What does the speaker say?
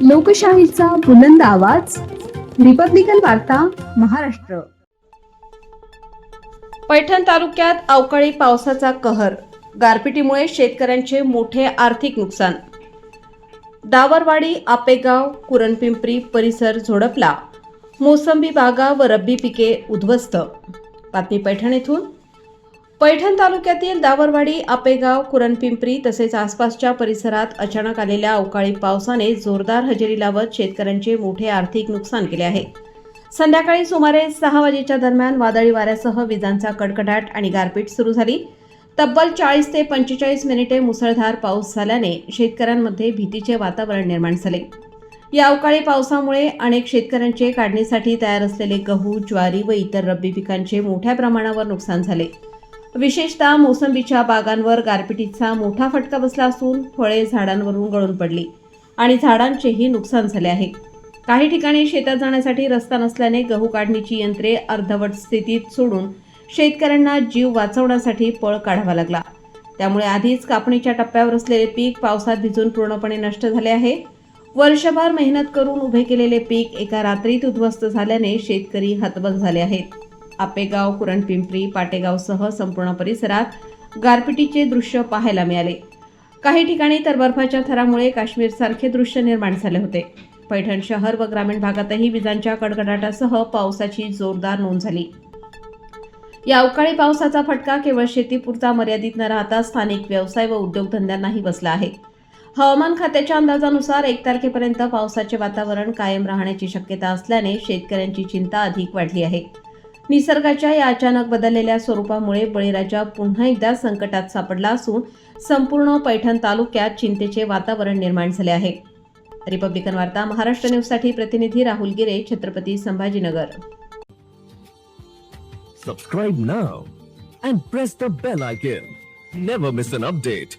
लोकशाहीचा बुलंद आवाज, रिपब्लिकन वार्ता, महाराष्ट्र. पैठण तालुक्यात अवकाळी पावसाचा कहर, गारपिटीमुळे शेतकऱ्यांचे मोठे आर्थिक नुकसान. दावरवाडी, आपेगाव, कुरणपिंपरी परिसर झोडपला. मोसंबी बागा व रब्बी पिके उद्ध्वस्त. बातमी पैठण येथून. पैठण तालुक्यातील दावरवाडी, आपेगाव, कुरणपिंपरी तसेच आसपासच्या परिसरात अचानक आलेल्या अवकाळी पावसाने जोरदार हजेरी लावत शेतकऱ्यांचे मोठे आर्थिक नुकसान केले आहे. संध्याकाळी सुमारे 6 वाजेच्या दरम्यान वादळी वाऱ्यासह विजांचा कडकडाट आणि गारपीट सुरू झाली. तब्बल 40 ते 45 मिनिटे मुसळधार पाऊस झाल्याने शेतकऱ्यांमध्ये भीतीचे वातावरण निर्माण झाले. या अवकाळी पावसामुळे अनेक शेतकऱ्यांचे काढणीसाठी तयार असलेले गहू, ज्वारी व इतर रब्बी पिकांचे मोठ्या प्रमाणावर नुकसान झाले. विशेषतः मोसंबीच्या बागांवर गारपिटीचा मोठा फटका बसला असून फळे झाडांवरून गळून पडली आणि झाडांचेही नुकसान झाले आहे. काही ठिकाणी शेतात जाण्यासाठी रस्ता नसल्याने गहू काढणीची यंत्रे अर्धवट स्थितीत सोडून शेतकऱ्यांना जीव वाचवण्यासाठी पळ काढावा लागला. त्यामुळे आधीच कापणीच्या टप्प्यावर असलेले पीक पावसात भिजून पूर्णपणे नष्ट झाले आहे. वर्षभर मेहनत करून उभे केलेले पीक एका रात्रीत उद्ध्वस्त झाल्याने शेतकरी हतबल झाले आहेत. आपेगाव, कुरणपिंपरी, पाटेगावसह संपूर्ण परिसरात गारपिटीचे दृश्य पाहायला मिळाले. काही ठिकाणी तर बर्फाच्या थरामुळे काश्मीरसारखे दृश्य निर्माण झाले होते. पैठण शहर व ग्रामीण भागातही विजांच्या कडकडाटासह पावसाची जोरदार नोंद झाली. या अवकाळी पावसाचा फटका केवळ शेतीपुरता मर्यादित न राहता स्थानिक व्यवसाय व उद्योगधंद्यांनाही बसला आहे. हवामान खात्याच्या अंदाजानुसार 1 तारखेपर्यंत पावसाचे वातावरण कायम राहण्याची शक्यता असल्याने शेतकऱ्यांची चिंता अधिक वाढली आहे. निसर्गाच्या या अचानक बदललेल्या स्वरूपामुळे बळीराजा पुन्हा एकदा संकटात सापडला असून संपूर्ण पैठण तालुक्यात चिंतेचे वातावरण निर्माण झाले आहे. रिपब्लिकन वार्ता, महाराष्ट्र न्यूजसाठी प्रतिनिधी राहुल गिरे, Chhatrapati Sambhajinagar. Subscribe now and press the bell icon. Never miss an update.